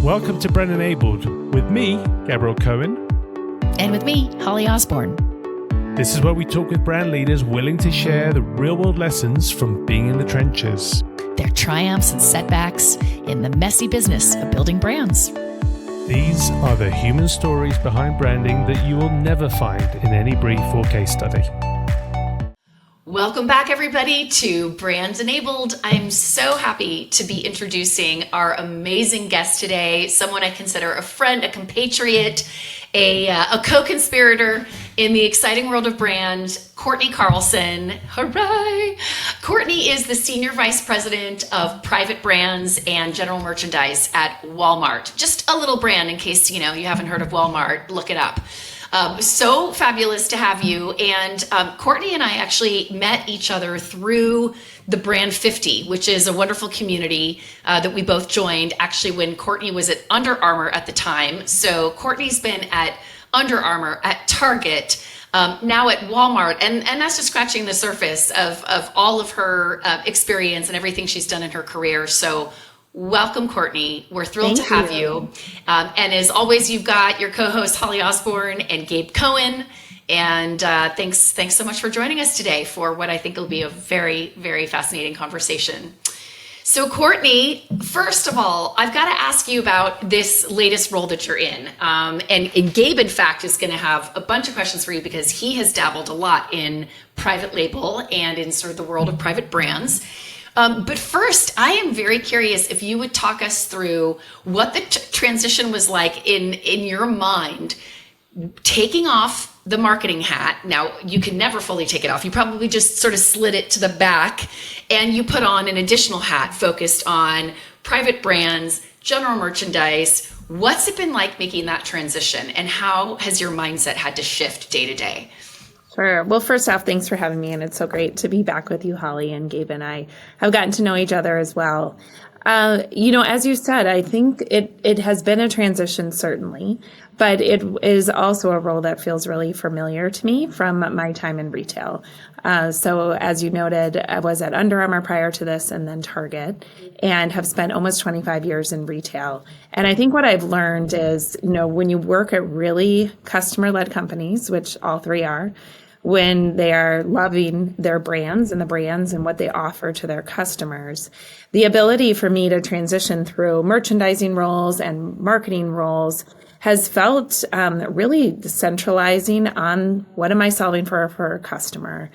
Welcome to Brand Enabled with me, Gabriel Cohen. And with me, Holly Osborne. This is where we talk with brand leaders willing to share the real-world lessons from being in the trenches. Their triumphs and setbacks in the messy business of building brands. These are the human stories behind branding that you will never find in any brief or case study. Welcome back, everybody, to Brands Enabled. I'm so happy to be introducing our amazing guest today, someone I consider a friend, a compatriot, a co-conspirator in the exciting world of brand, Courtney Carlson. Hooray! Courtney is the Senior Vice President of Private Brands and General Merchandise at Walmart. Just a little brand in case, you haven't heard of Walmart, look it up. So fabulous to have you. And Courtney and I actually met each other through the Brand 50, which is a wonderful community that we both joined actually when Courtney was at Under Armour at the time. So Courtney's been at Under Armour, at Target, now at Walmart. And that's just scratching the surface of all of her experience and everything she's done in her career. So welcome, Courtney. We're thrilled to have you. And as always, you've got your co-host Holly Osborne and Gabe Cohen. And thanks so much for joining us today for what I think will be a very, very fascinating conversation. So Courtney, first of all, I've got to ask you about this latest role that you're in. And Gabe, in fact, is going to have a bunch of questions for you because he has dabbled a lot in private label and in sort of the world of private brands. But first, I am very curious if you would talk us through what the transition was like in your mind, taking off the marketing hat. Now, you can never fully take it off. You probably just sort of slid it to the back and you put on an additional hat focused on private brands, general merchandise. What's it been like making that transition and how has your mindset had to shift day to day? Sure. Well, first off, thanks for having me. And it's so great to be back with you, Holly, and Gabe and I have gotten to know each other as well. As you said, I think it has been a transition, certainly, but it is also a role that feels really familiar to me from my time in retail. So as you noted, I was at Under Armour prior to this and then Target and have spent almost 25 years in retail. And I think what I've learned is, when you work at really customer-led companies, which all three are, when they are loving their brands and what they offer to their customers, the ability for me to transition through merchandising roles and marketing roles has felt really centralizing on what am I solving for a customer?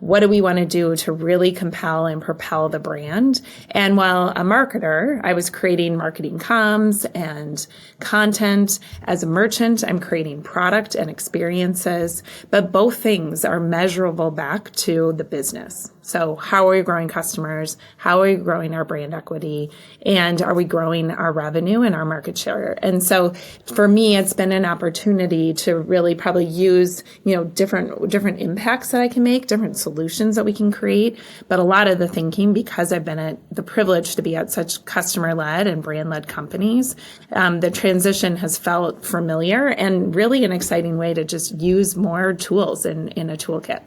What do we want to do to really compel and propel the brand? And while a marketer, I was creating marketing comms and content. As a merchant, I'm creating product and experiences, but both things are measurable back to the business. So how are we growing customers? How are we growing our brand equity? And are we growing our revenue and our market share? And so for me, it's been an opportunity to really probably use, different impacts that I can make, different solutions that we can create. But a lot of the thinking, because I've been at the privilege to be at such customer-led and brand-led companies, the transition has felt familiar and really an exciting way to just use more tools in a toolkit.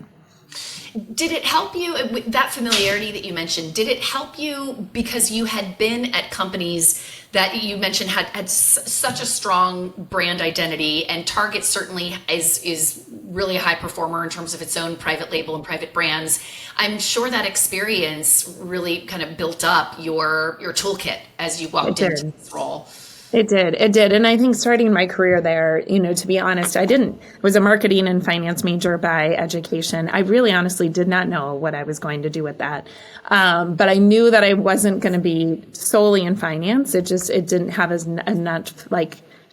Did it help you, that familiarity that you mentioned, did it help you because you had been at companies that you mentioned had such a strong brand identity, and Target certainly is really a high performer in terms of its own private label and private brands. I'm sure that experience really kind of built up your toolkit as you walked into this role. It did. And I think starting my career there, to be honest, I was a marketing and finance major by education. I really honestly did not know what I was going to do with that. But I knew that I wasn't going to be solely in finance. It didn't have enough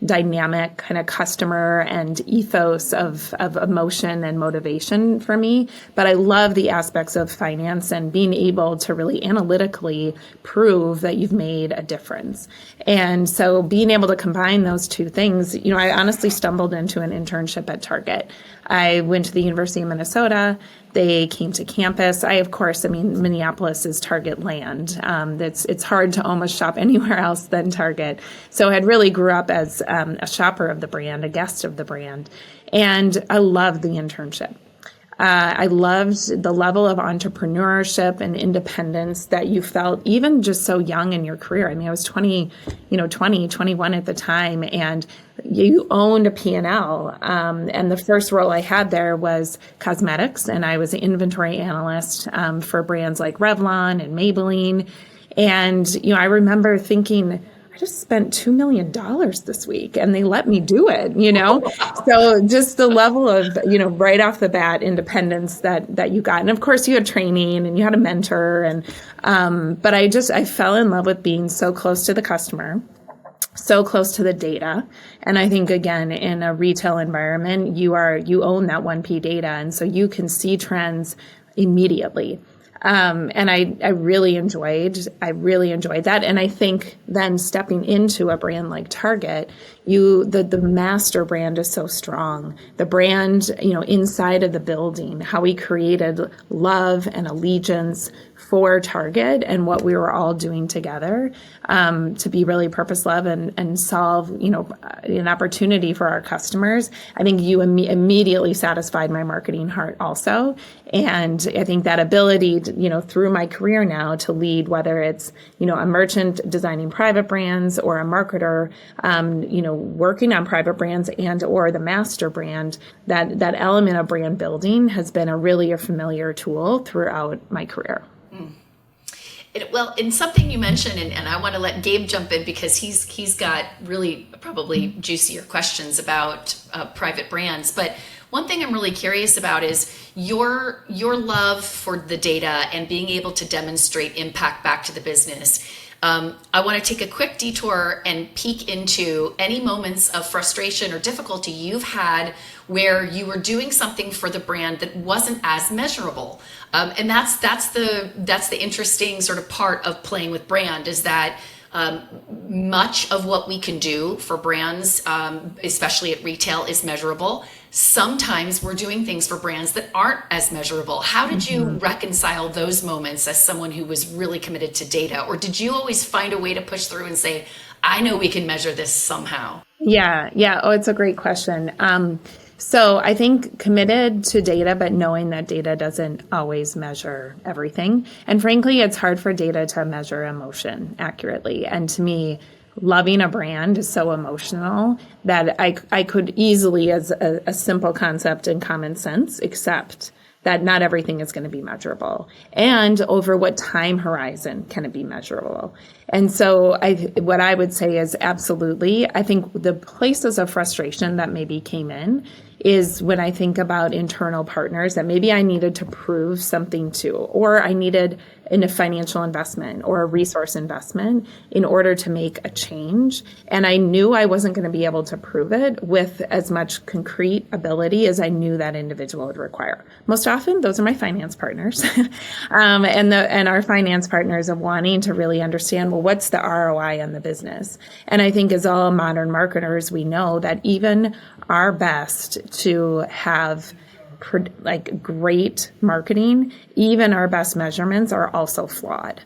dynamic kind of customer and ethos of emotion and motivation for me. But I love the aspects of finance and being able to really analytically prove that you've made a difference. And so being able to combine those two things, I honestly stumbled into an internship at Target. I went to the University of Minnesota. They came to campus. Minneapolis is Target land. It's hard to almost shop anywhere else than Target. So I had really grew up as a shopper of the brand, a guest of the brand, and I loved the internship. I loved the level of entrepreneurship and independence that you felt even just so young in your career. I mean, I was 21 at the time, and you owned a P&L. And the first role I had there was cosmetics, and I was an inventory analyst for brands like Revlon and Maybelline. And, I remember thinking, I just spent $2 million this week and they let me do it, So just the level of, right off the bat independence that you got. And of course you had training and you had a mentor but I fell in love with being so close to the customer, so close to the data. And I think, again, in a retail environment, you own that 1P data. And so you can see trends immediately. And I really enjoyed that. And I think then stepping into a brand like Target, the master brand is so strong. The brand, inside of the building, how we created love and allegiance for Target and what we were all doing together, to be really purpose-led and solve, an opportunity for our customers. I think you immediately satisfied my marketing heart also. And I think that ability, through my career now to lead, whether it's, a merchant designing private brands or a marketer, working on private brands and or the master brand, that element of brand building has been a familiar tool throughout my career. Well, in something you mentioned, and I want to let Gabe jump in because he's got really probably juicier questions about private brands. But one thing I'm really curious about is your love for the data and being able to demonstrate impact back to the business. I want to take a quick detour and peek into any moments of frustration or difficulty you've had where you were doing something for the brand that wasn't as measurable. And that's the interesting sort of part of playing with brand, is that much of what we can do for brands, especially at retail, is measurable. Sometimes we're doing things for brands that aren't as measurable. How did you reconcile those moments as someone who was really committed to data? Or did you always find a way to push through and say, I know we can measure this somehow? Yeah. Oh, it's a great question. So I think committed to data, but knowing that data doesn't always measure everything. And frankly, it's hard for data to measure emotion accurately. And to me, loving a brand is so emotional that I could easily, as a simple concept and common sense, accept that not everything is going to be measurable, and over what time horizon can it be measurable. And so what I would say is absolutely, I think the places of frustration that maybe came in is when I think about internal partners that maybe I needed to prove something to, or I needed a financial investment or a resource investment in order to make a change. And I knew I wasn't going to be able to prove it with as much concrete ability as I knew that individual would require. Most often, those are my finance partners, and our finance partners of wanting to really understand, well, what's the ROI on the business? And I think as all modern marketers, we know that even our best to have great marketing, even our best measurements are also flawed.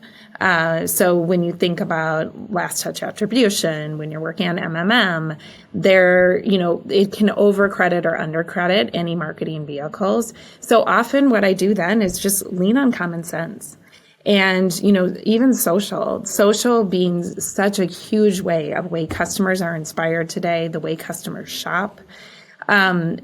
So when you think about last touch attribution, when you're working on MMM, it can overcredit or undercredit any marketing vehicles. So often what I do then is just lean on common sense. And, even social being such a huge way customers are inspired today, the way customers shop.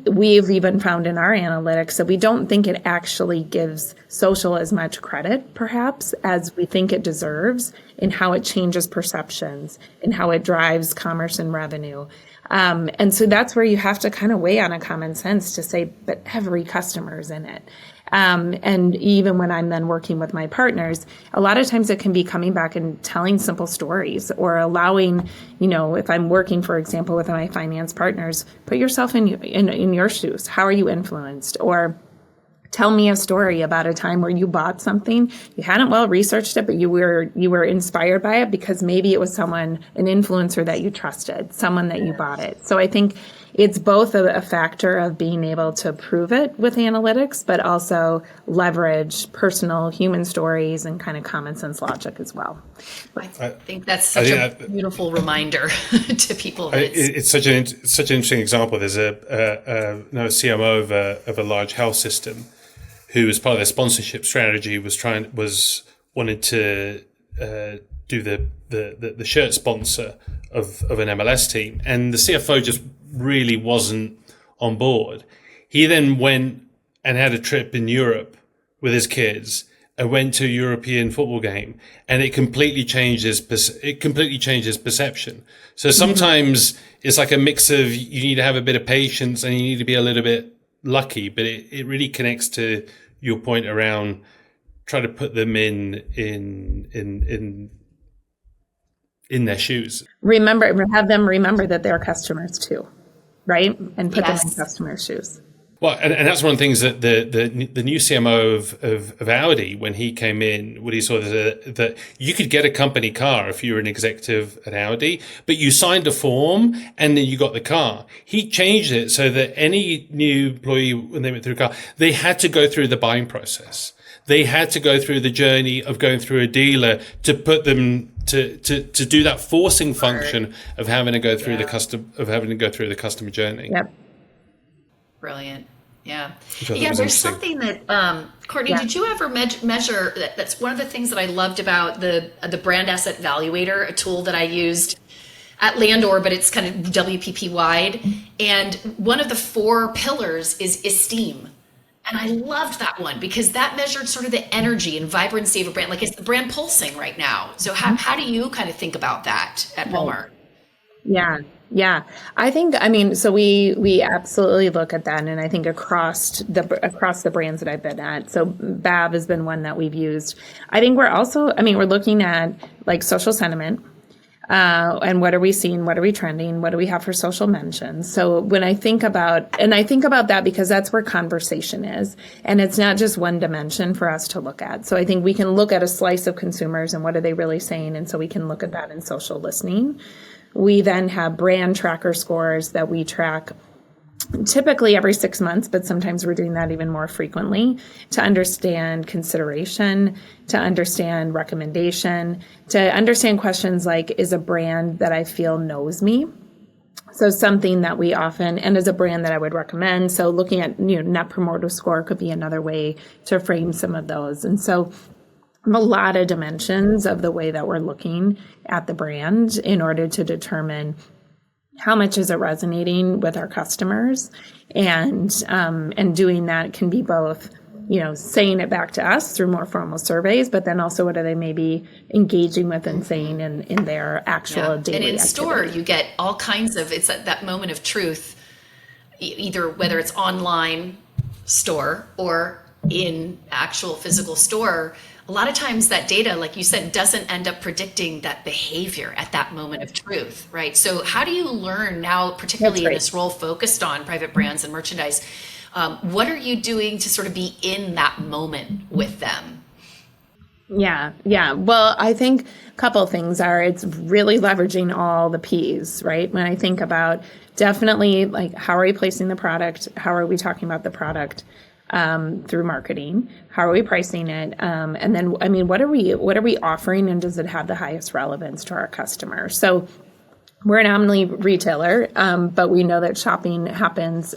We've even found in our analytics that we don't think it actually gives social as much credit, perhaps, as we think it deserves in how it changes perceptions and how it drives commerce and revenue. And so that's where you have to kind of weigh on a common sense to say, but every customer is in it. And even when I'm then working with my partners, a lot of times it can be coming back and telling simple stories or allowing, if I'm working, for example, with my finance partners, put yourself in your shoes. How are you influenced? Or tell me a story about a time where you bought something, you hadn't well researched it, but you were inspired by it because maybe it was an influencer that you trusted, someone that you bought it. So I think it's both a factor of being able to prove it with analytics, but also leverage personal human stories and kind of common sense logic as well. I think that's such a beautiful reminder to people. It's such an interesting example. There's a CMO of a large health system, who, as part of their sponsorship strategy, wanted to do the shirt sponsor of an MLS team, and the CFO just really wasn't on board. He then went and had a trip in Europe with his kids. I went to a European football game, and it completely changed his perception. So sometimes it's like a mix of, you need to have a bit of patience and you need to be a little bit lucky, but it really connects to your point around try to put them in their shoes. Have them remember that they're customers too, right? And put them in customers' shoes. Well, and that's one of the things that the new CMO of Audi, when he came in, what he saw that you could get a company car if you were an executive at Audi, but you signed a form and then you got the car. He changed it so that any new employee, when they went through a car, they had to go through the buying process. They had to go through the journey of going through a dealer to put them to do that forcing function of having to go through the customer journey. Yep. Brilliant. Yeah. Yeah. There's something that, Courtney, did you ever measure that? That's one of the things that I loved about the brand asset evaluator, a tool that I used at Landor, but it's kind of WPP wide. And one of the 4 pillars is esteem. And I loved that one because that measured sort of the energy and vibrancy of a brand. Like, is the brand pulsing right now? So how do you kind of think about that at Walmart? Yeah. I think, so we absolutely look at that. And I think across the brands that I've been at, so BAV has been one that we've used. I think we're looking at like social sentiment, and what are we seeing? What are we trending? What do we have for social mentions? So when I think about that because that's where conversation is, and it's not just one dimension for us to look at. So I think we can look at a slice of consumers and what are they really saying? And so we can look at that in social listening. We then have brand tracker scores that we track typically every 6 months, but sometimes we're doing that even more frequently to understand consideration, to understand recommendation, to understand questions like, is a brand that I feel knows me? So something that we often, and as a brand that I would recommend. So looking at, net promoter score could be another way to frame some of those. And so a lot of dimensions of the way that we're looking at the brand in order to determine how much is it resonating with our customers, and doing that can be both, saying it back to us through more formal surveys, but then also what are they maybe engaging with and saying in their actual daily And in activity. store, you get all kinds of, it's that moment of truth, either whether it's online store or in actual physical store. A lot of times that data, like you said, doesn't end up predicting that behavior at that moment of truth, right? So how do you learn now, particularly in this role focused on private brands and merchandise, what are you doing to sort of be in that moment with them? Yeah. Well, I think a couple of things are, it's really leveraging all the P's, right? When I think about definitely like, how are we placing the product? How are we talking about the product? Through marketing, how are we pricing it? And then, what are we offering, and does it have the highest relevance to our customers? So we're an omni retailer, but we know that shopping happens.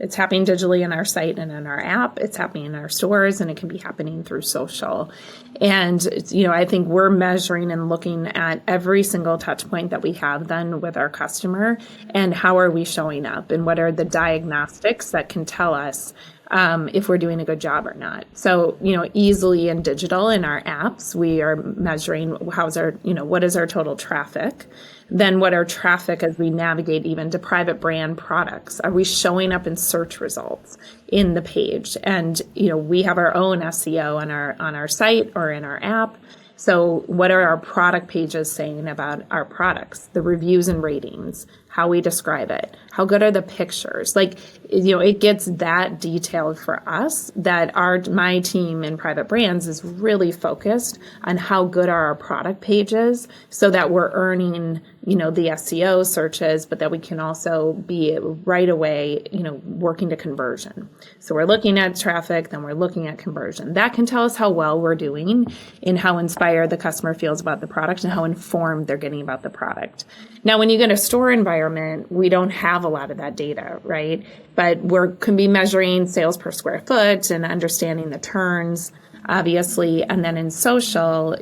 It's happening digitally in our site and in our app. It's happening in our stores, and it can be happening through social. And, I think we're measuring and looking at every single touch point that we have then with our customer, and how are we showing up, and what are the diagnostics that can tell us if we're doing a good job or not. So, easily in digital in our apps, we are measuring what is our total traffic? Then what are traffic as we navigate even to private brand products? Are we showing up in search results in the page? And, we have our own SEO on our site or in our app. So what are our product pages saying about our products, the reviews and ratings, how we describe it, how good are the pictures? Like, it gets that detailed for us that my team in private brands is really focused on how good are our product pages so that we're earning, the SEO searches, but that we can also be right away, working to conversion. So we're looking at traffic, then we're looking at conversion. That can tell us how well we're doing in how inspired the customer feels about the product and how informed they're getting about the product. Now, when you get a store environment, we don't have a lot of that data, right? But but can be measuring sales per square foot and understanding the turns, obviously. And then in social,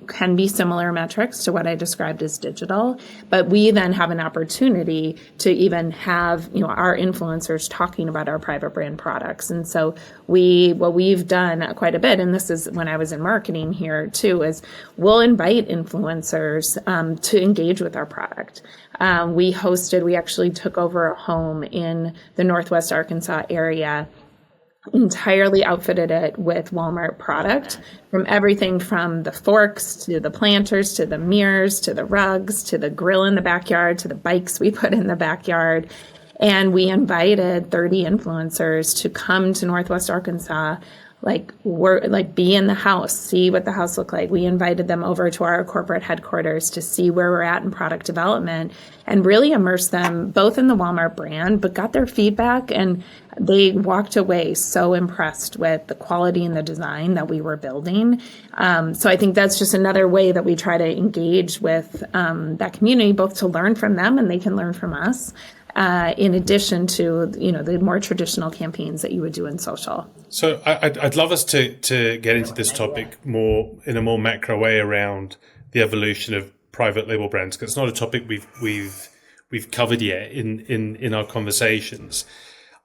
can be similar metrics to what I described as digital, but we then have an opportunity to even have, our influencers talking about our private brand products. And so what we've done quite a bit, and this is when I was in marketing here too, is we'll invite influencers to engage with our product. We actually took over a home in the Northwest Arkansas area, entirely outfitted it with Walmart product, from everything from the forks to the planters to the mirrors to the rugs to the grill in the backyard to the bikes we put in the backyard. And we invited 30 influencers to come to Northwest Arkansas, be in the house, see what the house looked like. We invited them over to our corporate headquarters to see where we're at in product development and really immerse them both in the Walmart brand, but got their feedback, and they walked away so impressed with the quality and the design that we were building. So I think that's just another way that we try to engage with that community, both to learn from them and they can learn from us. In addition to, the more traditional campaigns that you would do in social. So I'd love us to get into this topic in a more macro way around the evolution of private label brands, because it's not a topic we've covered yet in our conversations.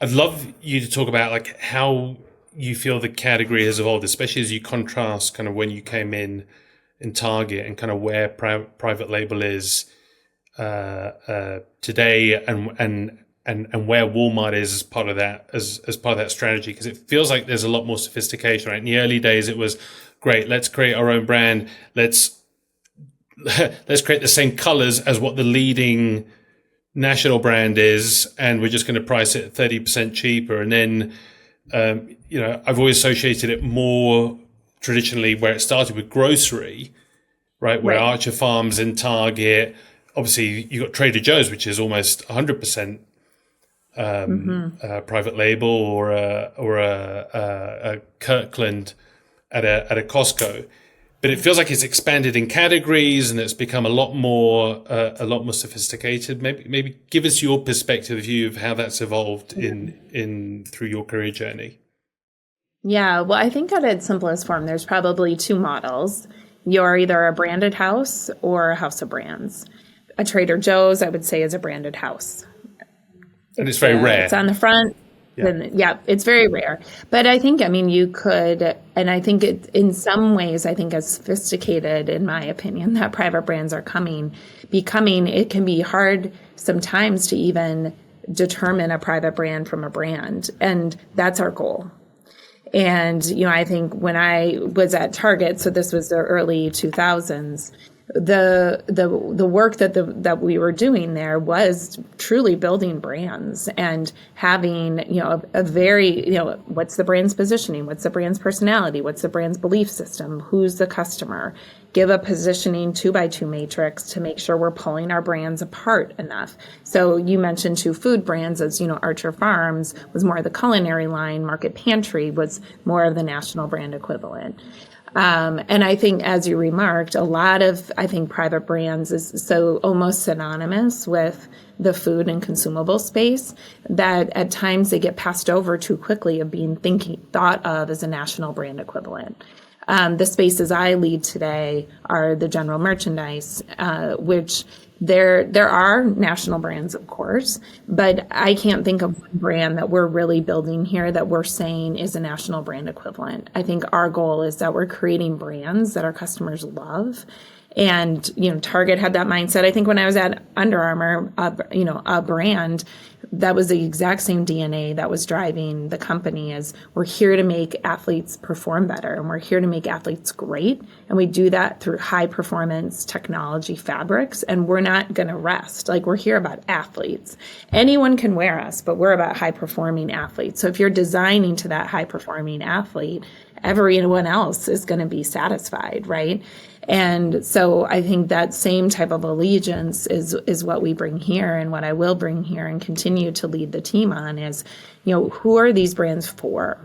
I'd love you to talk about how you feel the category has evolved, especially as you contrast kind of when you came in Target and kind of where private label is today, and where Walmart is as part of that strategy, because it feels like there's a lot more sophistication. Right? In the early days, it was great. Let's create our own brand. Let's create the same colors as what the leading national brand is, and we're just going to price it 30% cheaper. And then, I've always associated it more traditionally where it started with grocery, right? Where Archer Farms and Target. Obviously, you got Trader Joe's, which is almost 100% private label, or a Kirkland at a Costco. But it feels like it's expanded in categories and it's become a lot more sophisticated. Maybe give us your perspective view of how that's evolved in through your career journey. Yeah, well, I think at its simplest form, there's probably two models. You're either a branded house or a house of brands. A Trader Joe's, I would say, is a branded house. And it's very rare. It's on the front. Yeah, it's very rare. But I think, you could, and I think in some ways, I think as sophisticated, in my opinion, that private brands are becoming, it can be hard sometimes to even determine a private brand from a brand. And that's our goal. And, I think when I was at Target, so this was the early 2000s, the work that we were doing there was truly building brands and having, a very, what's the brand's positioning? What's the brand's personality? What's the brand's belief system? Who's the customer? Give a positioning 2x2 matrix to make sure we're pulling our brands apart enough. So you mentioned two food brands, as Archer Farms was more of the culinary line. Market Pantry was more of the national brand equivalent. And I think, as you remarked, a lot of, private brands is so almost synonymous with the food and consumable space that at times they get passed over too quickly of being thought of as a national brand equivalent. The spaces I lead today are the general merchandise, which there are national brands, of course, but I can't think of one brand that we're really building here that we're saying is a national brand equivalent. I think our goal is that we're creating brands that our customers love. And, Target had that mindset. I think when I was at Under Armour, a brand, that was the exact same DNA that was driving the company, as we're here to make athletes perform better and we're here to make athletes great. And we do that through high performance technology fabrics, and we're not going to rest. We're here about athletes. Anyone can wear us, but we're about high performing athletes. So if you're designing to that high performing athlete, everyone else is going to be satisfied, right? And so I think that same type of allegiance is what we bring here, and what I will bring here and continue to lead the team on is, who are these brands for?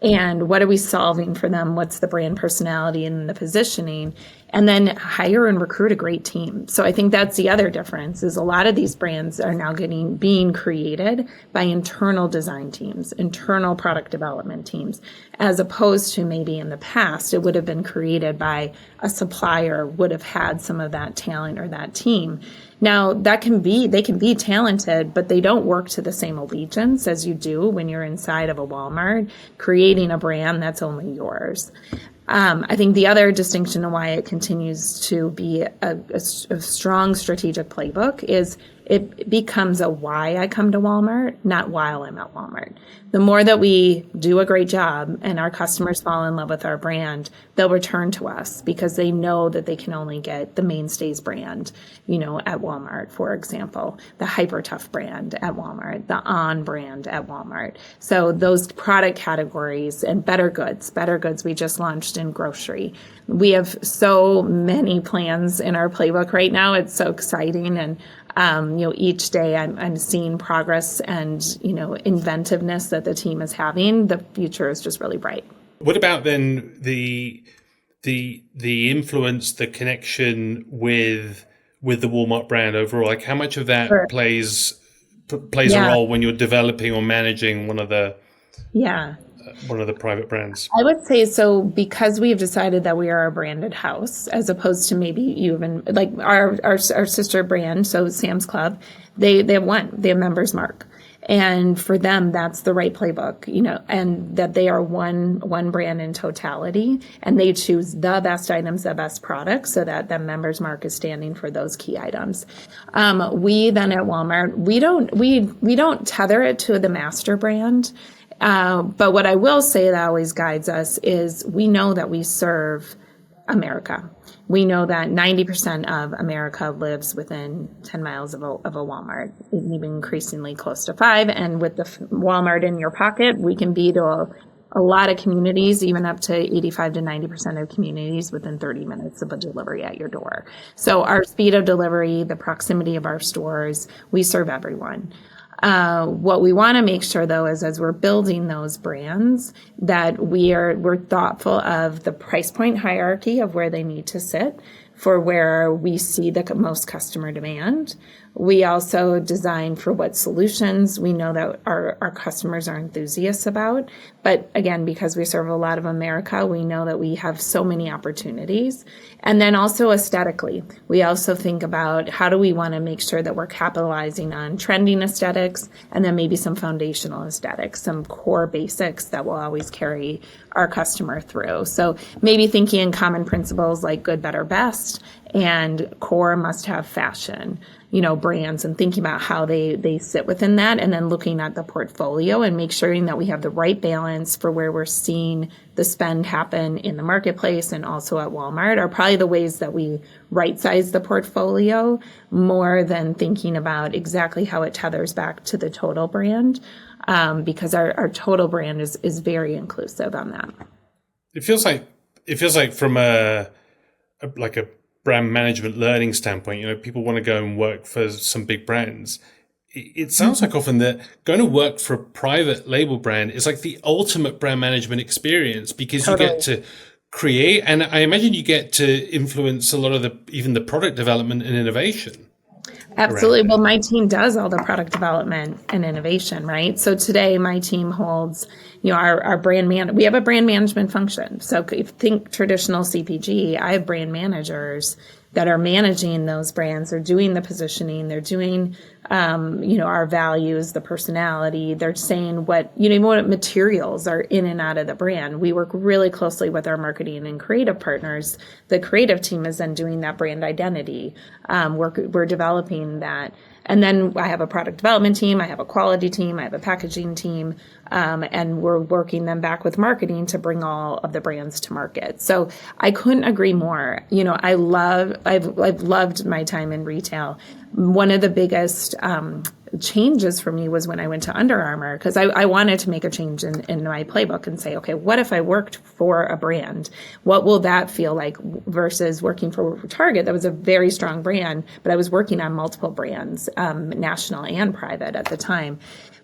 And what are we solving for them? What's the brand personality and the positioning? and then hire and recruit a great team. So I think that's the other difference, is a lot of these brands are now being created by internal design teams, internal product development teams, as opposed to maybe in the past, it would have been created by a supplier, would have had some of that talent or that team. Now they can be talented, but they don't work to the same allegiance as you do when you're inside of a Walmart, creating a brand that's only yours. I think the other distinction and why it continues to be a strong strategic playbook is it becomes a why I come to Walmart, not while I'm at Walmart. The more that we do a great job and our customers fall in love with our brand, they'll return to us because they know that they can only get the mainstays brand, at Walmart, for example, the Hyper Tough brand at Walmart, the On brand at Walmart. So those product categories and better goods we just launched in grocery. We have so many plans in our playbook right now. It's so exciting. And each day I'm seeing progress and, inventiveness that the team is having. The future is just really bright. What about then the influence, the connection with the Walmart brand overall? Like how much of that Sure. plays a role when you're developing or managing one of the private brands? I would say so because we've decided that we are a branded house as opposed to maybe even like our sister brand. So Sam's Club, they have Members Mark. And for them, that's the right playbook, and that they are one brand in totality, and they choose the best items, the best products, so that the Members Mark is standing for those key items. We then at Walmart, we don't tether it to the master brand. But what I will say that always guides us is we know that we serve America. We know that 90% of America lives within 10 miles of a Walmart, even increasingly close to 5. And with the Walmart in your pocket, we can be to a lot of communities, even up to 85 to 90% of communities within 30 minutes of a delivery at your door. So our speed of delivery, the proximity of our stores, we serve everyone. What we want to make sure, though, is as we're building those brands, that we're thoughtful of the price point hierarchy of where they need to sit for where we see the most customer demand. We also design for what solutions we know that our customers are enthusiasts about. But again, because we serve a lot of America, we know that we have so many opportunities. And then also aesthetically, we also think about how do we want to make sure that we're capitalizing on trending aesthetics and then maybe some foundational aesthetics, some core basics that will always carry our customer through. So maybe thinking in common principles like good, better, best, and core must-have fashion, brands, and thinking about how they sit within that, and then looking at the portfolio and make sure that we have the right balance for where we're seeing the spend happen in the marketplace and also at Walmart are probably the ways that we right-size the portfolio more than thinking about exactly how it tethers back to the total brand, because our total brand is very inclusive on that. It feels like from a brand management learning standpoint, people want to go and work for some big brands. It sounds like often that going to work for a private label brand is like the ultimate brand management experience because you get to create, and I imagine you get to influence a lot of even the product development and innovation. Absolutely. Well, my team does all the product development and innovation, right? So today my team holds, our brand we have a brand management function. So if you think traditional CPG, I have brand managers that are managing those brands. They're doing the positioning. They're doing, our values, the personality. They're saying what materials are in and out of the brand. We work really closely with our marketing and creative partners. The creative team is then doing that brand identity. We're developing that. And then I have a product development team, I have a quality team, I have a packaging team, and we're working them back with marketing to bring all of the brands to market. So I couldn't agree more. I've loved my time in retail. One of the biggest changes for me was when I went to Under Armour, because I wanted to make a change in my playbook and say, okay, what if I worked for a brand? What will that feel like versus working for Target? That was a very strong brand, but I was working on multiple brands, national and private at the time.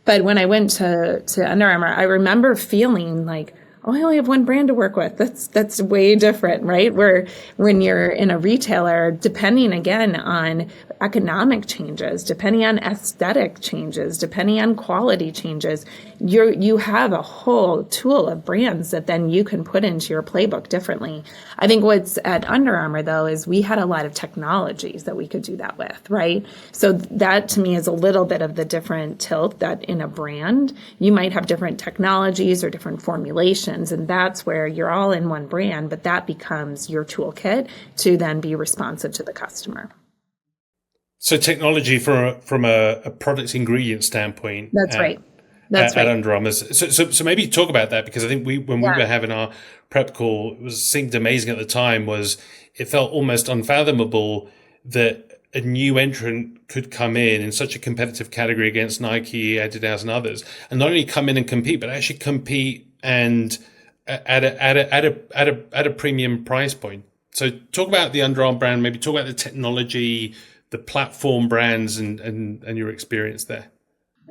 But when I went to Under Armour, I remember feeling like, oh, I only have one brand to work with. That's way different, right? Where when you're in a retailer, depending again on economic changes, depending on aesthetic changes, depending on quality changes, you have a whole tool of brands that then you can put into your playbook differently. I think what's at Under Armour though is we had a lot of technologies that we could do that with, right? So that to me is a little bit of the different tilt that in a brand, you might have different technologies or different formulations, and that's where you're all in one brand, but that becomes your toolkit to then be responsive to the customer. So technology from a product ingredient standpoint. That's right. That's at right. Under Armour. So maybe talk about that, because I think when we were having our prep call, it seemed amazing at the time. It felt almost unfathomable that a new entrant could come in such a competitive category against Nike, Adidas, and others, and not only come in and compete, but actually compete and at a premium price point. So talk about the Under Armour brand. Maybe talk about the technology, the platform brands, and your experience there.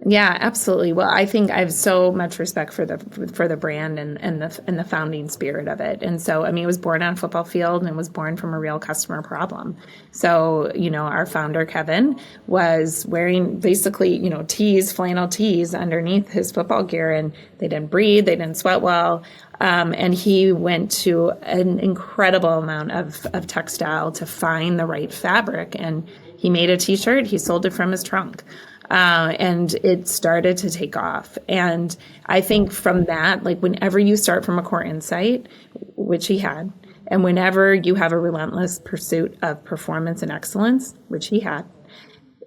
Yeah, absolutely. Well, I think I have so much respect for the brand and the founding spirit of it. And so, I mean, it was born on a football field and it was born from a real customer problem. So, our founder, Kevin, was wearing basically, flannel tees underneath his football gear, and they didn't breathe, they didn't sweat well. And he went to an incredible amount of textile to find the right fabric. And he made a t-shirt, he sold it from his trunk. And it started to take off. And I think from that, like whenever you start from a core insight, which he had, and whenever you have a relentless pursuit of performance and excellence, which he had,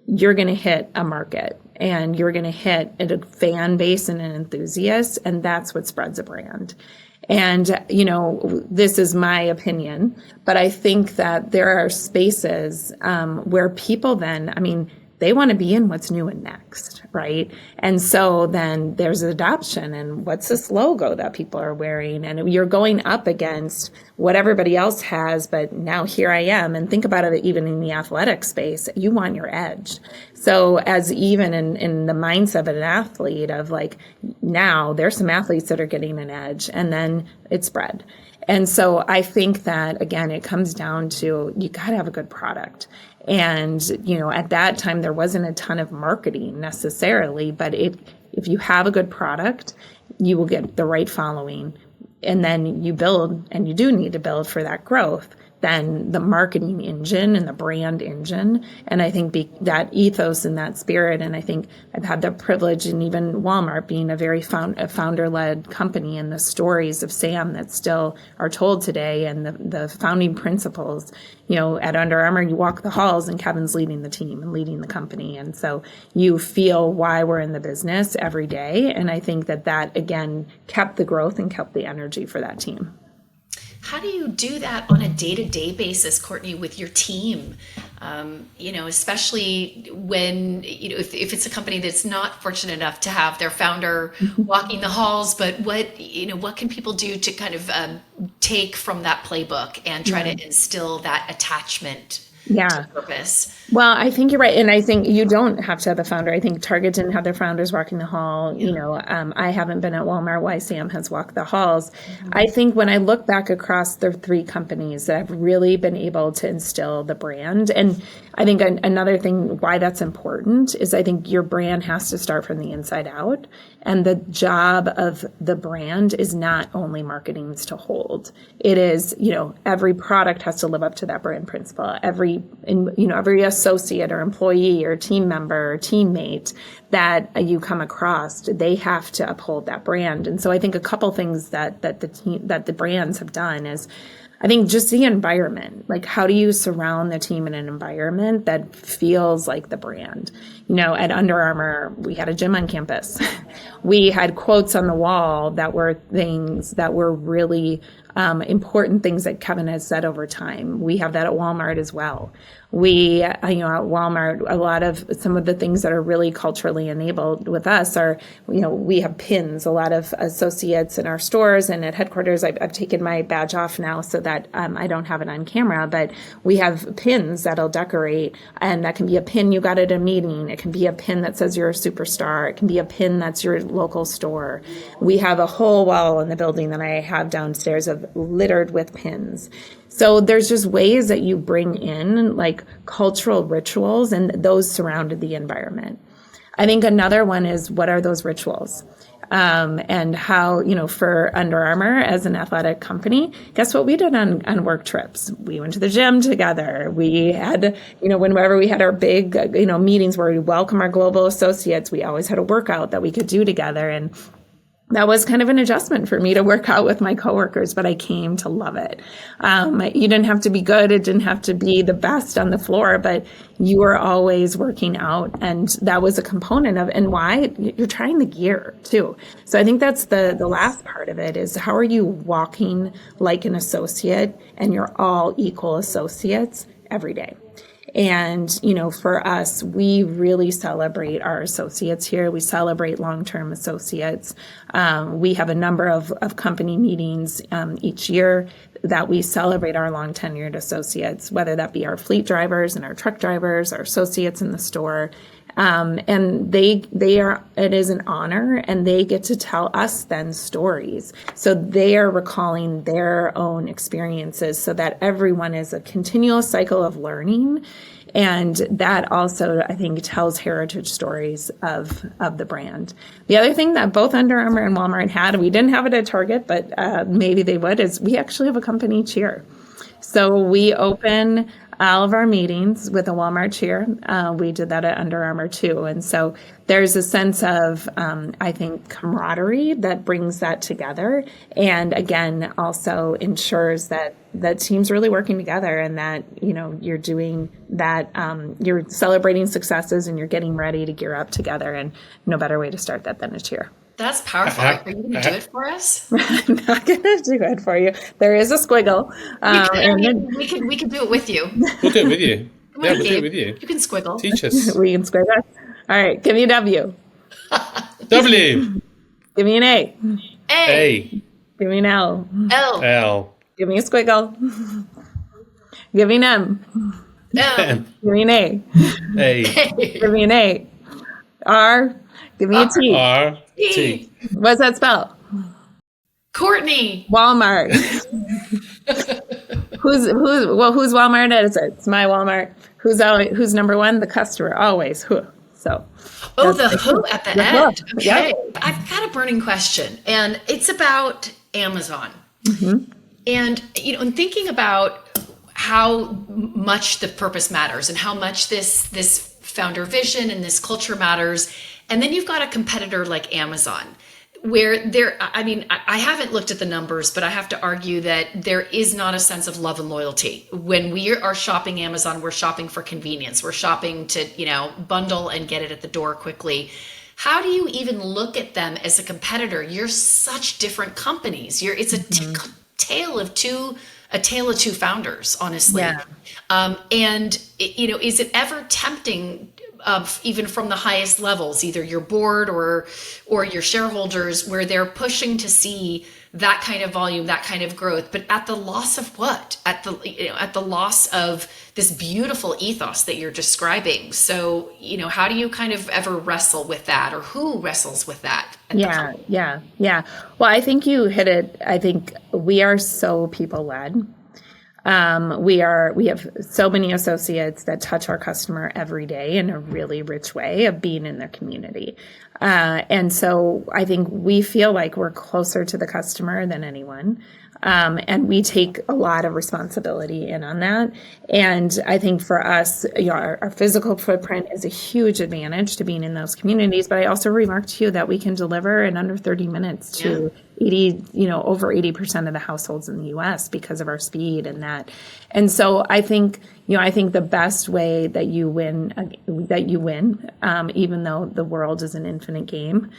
you're going to hit a market and you're going to hit a fan base and an enthusiast. And that's what spreads a brand. And, this is my opinion, but I think that there are spaces where people then, they want to be in what's new and next, right? And so then there's adoption, and what's this logo that people are wearing? And you're going up against what everybody else has, but now here I am. And think about it, even in the athletic space, you want your edge. So as even in the mindset of an athlete of like, now there's some athletes that are getting an edge, and then it spread. And so I think that, again, it comes down to you got to have a good product. And, at that time, there wasn't a ton of marketing necessarily, but if you have a good product, you will get the right following. And then you build, and you do need to build for that growth, then the marketing engine and the brand engine. And I think that ethos and that spirit, and I think I've had the privilege, and even Walmart being a very founder-led company, and the stories of Sam that still are told today, and the founding principles. At Under Armour, you walk the halls and Kevin's leading the team and leading the company. And so you feel why we're in the business every day. And I think that again, kept the growth and kept the energy for that team. How do you do that on a day-to-day basis, Courtney, with your team? Especially when, if it's a company that's not fortunate enough to have their founder walking the halls, but what can people do to kind of take from that playbook and try to instill that attachment to purpose? Well, I think you're right. And I think you don't have to have a founder. I think Target didn't have their founders walking the hall. I haven't been at Walmart while Sam has walked the halls. I think when I look back across the three companies that have really been able to instill the brand, and I think another thing why that's important is I think your brand has to start from the inside out. And the job of the brand is not only marketing to hold. It is, every product has to live up to that brand principle. Every associate or employee or team member or teammate that you come across, they have to uphold that brand. And so I think a couple things that the brands have done is, I think just the environment, like how do you surround the team in an environment that feels like the brand? At Under Armour, we had a gym on campus. We had quotes on the wall that were things that were really important things that Kevin has said over time. We have that at Walmart as well. We, at Walmart, some of the things that are really culturally enabled with us are, we have pins. A lot of associates in our stores and at headquarters, I've taken my badge off now so that I don't have it on camera, but we have pins that'll decorate, and that can be a pin you got at a meeting. It can be a pin that says you're a superstar. It can be a pin that's your local store. We have a whole wall in the building that I have downstairs of littered with pins. So there's just ways that you bring in like cultural rituals, and those surrounded the environment. I think another one is, what are those rituals? And how, for Under Armour as an athletic company, guess what we did on work trips? We went to the gym together. We had, whenever we had our big, meetings where we welcome our global associates, we always had a workout that we could do together. And that was kind of an adjustment for me to work out with my coworkers, but I came to love it. You didn't have to be good. It didn't have to be the best on the floor, but you were always working out. And that was a component of, and why? You're trying the gear too. So I think that's the last part of it is, how are you walking like an associate and you're all equal associates every day? And, for us, we really celebrate our associates here. We celebrate long-term associates. We have a number of company meetings each year that we celebrate our long tenured associates, whether that be our fleet drivers and our truck drivers, our associates in the store. And it is an honor, and they get to tell us then stories. So they are recalling their own experiences so that everyone is a continual cycle of learning. And that also, I think, tells heritage stories of the brand. The other thing that both Under Armour and Walmart had, and we didn't have it at Target, but maybe they would, is we actually have a company cheer. So we open all of our meetings with a Walmart cheer. We did that at Under Armour too. And so there's a sense of, I think, camaraderie that brings that together. And again, also ensures that the team's really working together, and that, you're doing that, you're celebrating successes and you're getting ready to gear up together. And no better way to start that than a cheer. That's powerful. Are you going to do it for us? I'm not going to do it for you. There is a squiggle. We can do it with you. We'll do it with you. We'll do it with you. You can squiggle. Teach us. We can squiggle. All right. Give me a W. W. Give me an A. A. Give me an L. L. L. Give me a squiggle. Give me an M. M. Give me an A. A. Give me an A. R. Give me a T. R. T. What's that spell? Courtney. Walmart. Who's Walmart is it? It's my Walmart. Who's number one? The customer, always. Who? So. The who at the end. Who. Okay. Yep. I've got a burning question, and it's about Amazon. Mm-hmm. And, in thinking about how much the purpose matters and how much this founder vision and this culture matters. And then you've got a competitor like Amazon, where I haven't looked at the numbers, but I have to argue that there is not a sense of love and loyalty. When we are shopping Amazon, we're shopping for convenience. We're shopping to, bundle and get it at the door quickly. How do you even look at them as a competitor? You're such different companies. It's a tale of two founders, honestly. Yeah. Is it ever tempting, even from the highest levels, either your board or your shareholders, where they're pushing to see that kind of volume, that kind of growth, but at the loss of what? At the loss of this beautiful ethos that you're describing. So, how do you kind of ever wrestle with that, or who wrestles with that? Yeah. Well, I think you hit it. I think we are so people-led. We have so many associates that touch our customer every day in a really rich way of being in their community. And so I think we feel like we're closer to the customer than anyone. And we take a lot of responsibility in on that. And I think for us, our physical footprint is a huge advantage to being in those communities. But I also remarked to you that we can deliver in under 30 minutes to over 80% of the households in the US because of our speed and that. And so I think the best way that you win, even though the world is an infinite game,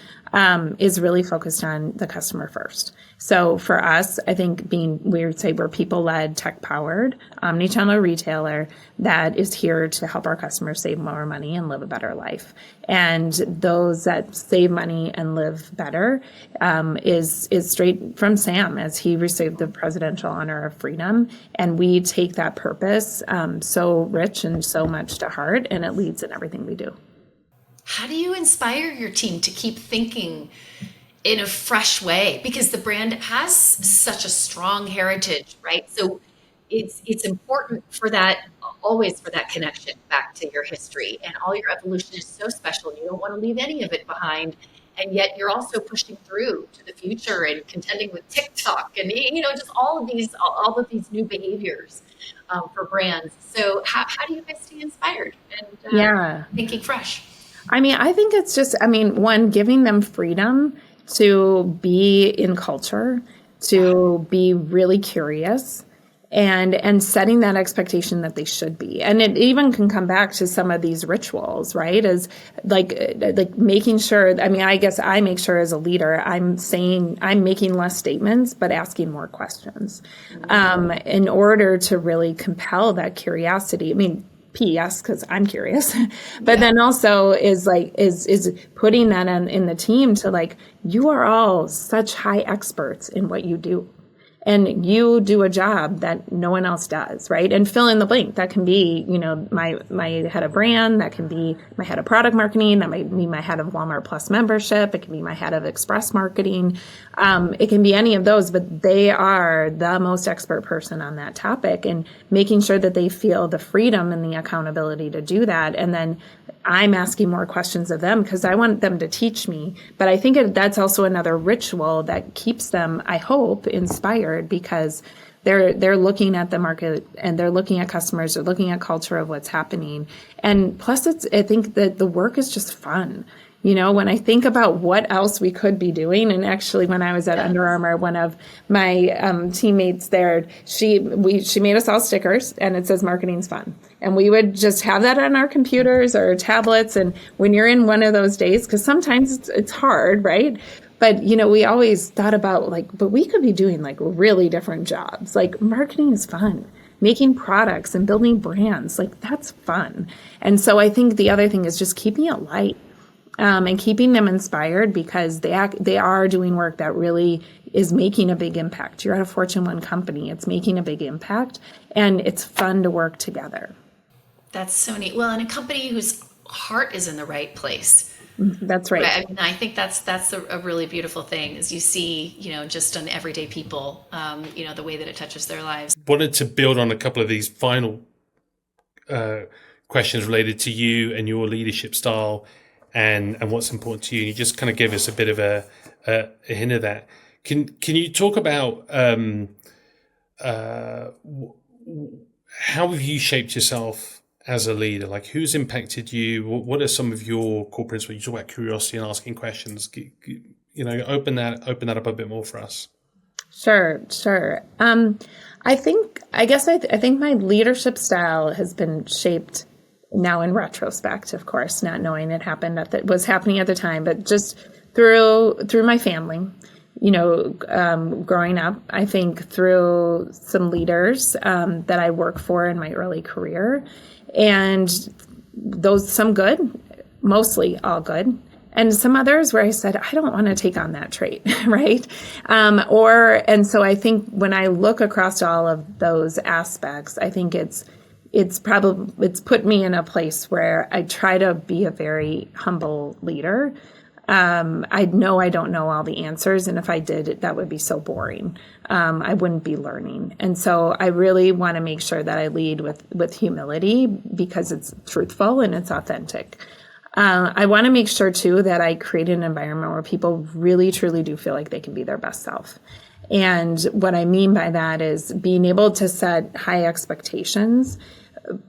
is really focused on the customer first. So for us, I think we would say we're people-led, tech-powered, omnichannel retailer that is here to help our customers save more money and live a better life. And those that save money and live better is straight from Sam as he received the Presidential Honor of Freedom. And we take that purpose so rich and so much to heart, and it leads in everything we do. How do you inspire your team to keep thinking in a fresh way? Because the brand has such a strong heritage, right? So it's important always for that connection back to your history, and all your evolution is so special. You don't want to leave any of it behind. And yet you're also pushing through to the future and contending with TikTok and, just all of these new behaviors for brands. So how do you guys stay inspired and thinking fresh? I think it's just, one, giving them freedom to be in culture, to be really curious, and setting that expectation that they should be. And it even can come back to some of these rituals, right? As like making sure, I guess I make sure as a leader, I'm making less statements, but asking more questions, in order to really compel that curiosity. P.S. because I'm curious, but then also is putting that in the team to you are all such high experts in what you do. And you do a job that no one else does, right? And fill in the blank. That can be, my head of brand. That can be my head of product marketing. That might be my head of Walmart Plus membership. It can be my head of express marketing. It can be any of those, but they are the most expert person on that topic, and making sure that they feel the freedom and the accountability to do that. And then I'm asking more questions of them because I want them to teach me. But I think that's also another ritual that keeps them, I hope, inspired, because they're looking at the market and they're looking at customers, they're looking at culture of what's happening. And plus, I think that the work is just fun. When I think about what else we could be doing, and actually when I was at Under Armour, one of my teammates there, she made us all stickers and it says marketing's fun. And we would just have that on our computers or tablets. And when you're in one of those days, because sometimes it's hard, right? But, we always thought about but we could be doing really different jobs. Marketing is fun. Making products and building brands, that's fun. And so I think the other thing is just keeping it light. And keeping them inspired, because they are doing work that really is making a big impact. You're at a Fortune 1 company. It's making a big impact, and it's fun to work together. That's so neat. Well, in a company whose heart is in the right place. That's right. I think that's a really beautiful thing, as you see, just on everyday people, the way that it touches their lives. Wanted to build on a couple of these final questions related to you and your leadership style and what's important to you. You just kind of gave us a bit of a hint of that. Can you talk about how have you shaped yourself as a leader? Who's impacted you? What are some of your core principles? You talk about curiosity and asking questions. Open that up a bit more for us. Sure. I think my leadership style has been shaped now in retrospect, of course, not knowing it happened was happening at the time, but just through my family, growing up, I think through some leaders that I worked for in my early career, and some good, mostly all good, and some others where I said, I don't want to take on that trait, right? And so I think when I look across all of those aspects, I think it's put me in a place where I try to be a very humble leader. I know I don't know all the answers, and if I did, that would be so boring. I wouldn't be learning. And so I really want to make sure that I lead with humility, because it's truthful and it's authentic. I want to make sure too that I create an environment where people really truly do feel like they can be their best self. And what I mean by that is being able to set high expectations,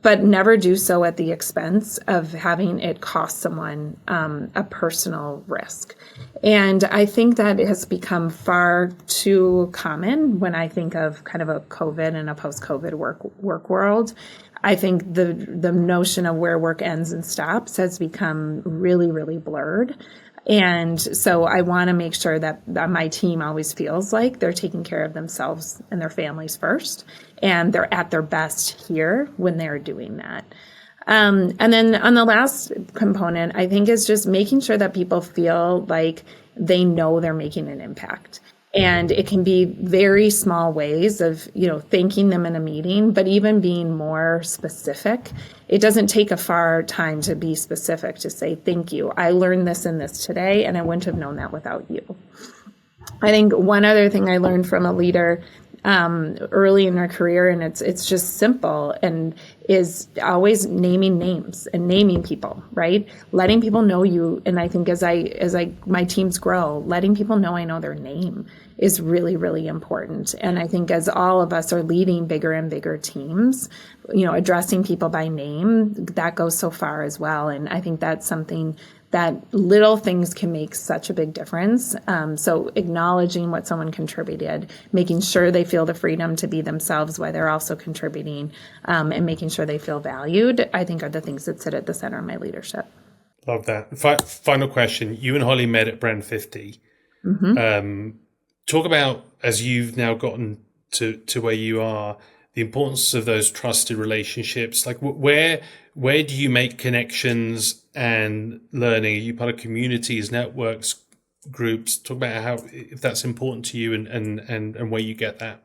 but never do so at the expense of having it cost someone a personal risk. And I think that has become far too common when I think of kind of a COVID and a post-COVID work world. I think the notion of where work ends and stops has become really, really blurred. And so I want to make sure that my team always feels like they're taking care of themselves and their families first, and they're at their best here when they're doing that. And then on the last component, I think is just making sure that people feel like they know they're making an impact. And it can be very small ways of, thanking them in a meeting, but even being more specific. It doesn't take a far time to be specific, to say, thank you. I learned this and this today, and I wouldn't have known that without you. I think one other thing I learned from a leader early in our career, and it's just simple, and is always naming names and naming people, right? Letting people know you. And I think as my teams grow, letting people know I know their name is really, really important. And I think as all of us are leading bigger and bigger teams, addressing people by name, that goes so far as well. And I think that's something that little things can make such a big difference. So acknowledging what someone contributed, making sure they feel the freedom to be themselves while they're also contributing, and making sure they feel valued, I think are the things that sit at the center of my leadership. Love that. Final question. You and Holly met at Brand 50. Mm-hmm. Talk about, as you've now gotten to where you are, the importance of those trusted relationships. Like where do you make connections and learning? Are you part of communities, networks, groups? Talk about how, if that's important to you and where you get that.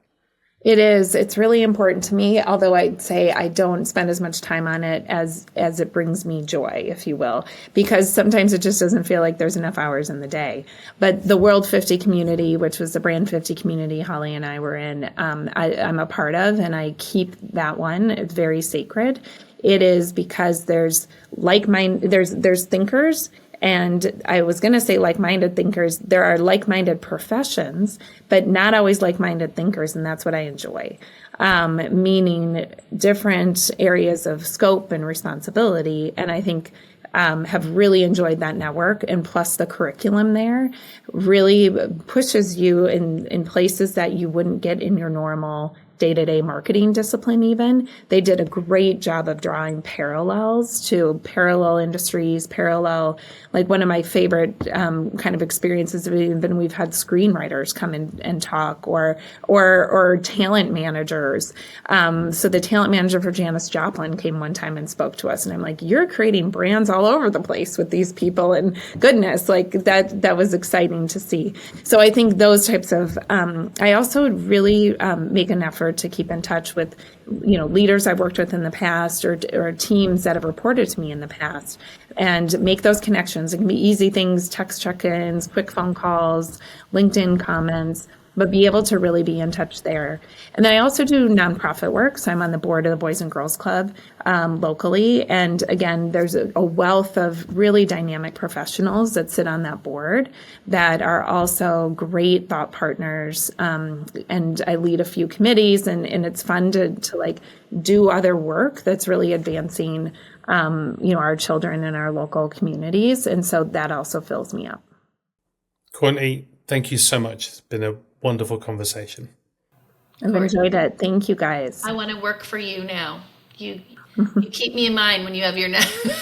It is. It's really important to me, although I'd say I don't spend as much time on it as it brings me joy, if you will, because sometimes it just doesn't feel like there's enough hours in the day. But the World 50 community, which was the Brand 50 community Holly and I were in, I'm a part of, and I keep that one. It's very sacred. It is because there's there's thinkers. And I was going to say like-minded thinkers. There are like-minded professions, but not always like-minded thinkers, and that's what I enjoy. Meaning different areas of scope and responsibility, and I think have really enjoyed that network. And plus the curriculum there really pushes you in places that you wouldn't get in your normal day-to-day marketing discipline even. They did a great job of drawing parallels to parallel industries, like one of my favorite kind of experiences have been we've had screenwriters come in and talk or talent managers. So the talent manager for Janis Joplin came one time and spoke to us, and I'm like, you're creating brands all over the place with these people, and goodness, like that was exciting to see. So I think those types of, I also really make an effort to keep in touch with, leaders I've worked with in the past or teams that have reported to me in the past, and make those connections. It can be easy things, text check-ins, quick phone calls, LinkedIn comments, but be able to really be in touch there. And then I also do nonprofit work. So I'm on the board of the Boys and Girls Club locally. And again, there's a wealth of really dynamic professionals that sit on that board that are also great thought partners. And I lead a few committees, and it's fun to like do other work that's really advancing our children in our local communities. And so that also fills me up. Courtney, thank you so much. It's been a wonderful conversation. I've enjoyed it. Thank you, guys. I want to work for you now. You keep me in mind when you have your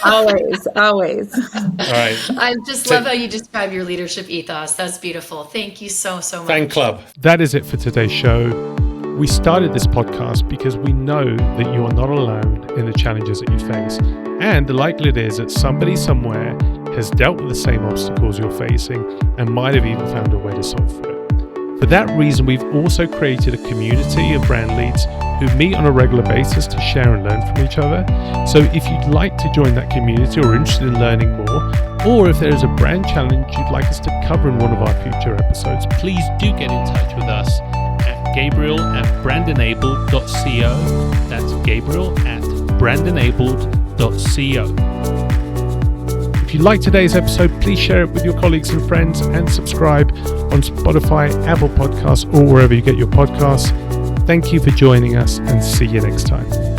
always. All right. I just love how you describe your leadership ethos. That's beautiful. Thank you so much. Fan club. That is it for today's show. We started this podcast because we know that you are not alone in the challenges that you face. And the likelihood is that somebody somewhere has dealt with the same obstacles you're facing and might have even found a way to solve for it. For that reason, we've also created a community of brand leads who meet on a regular basis to share and learn from each other. So if you'd like to join that community or are interested in learning more, or if there is a brand challenge you'd like us to cover in one of our future episodes, please do get in touch with us at gabriel@brandenabled.co. That's gabriel@brandenabled.co. If you like today's episode, please share it with your colleagues and friends, and subscribe on Spotify, Apple Podcasts, or wherever you get your podcasts. Thank you for joining us, and see you next time.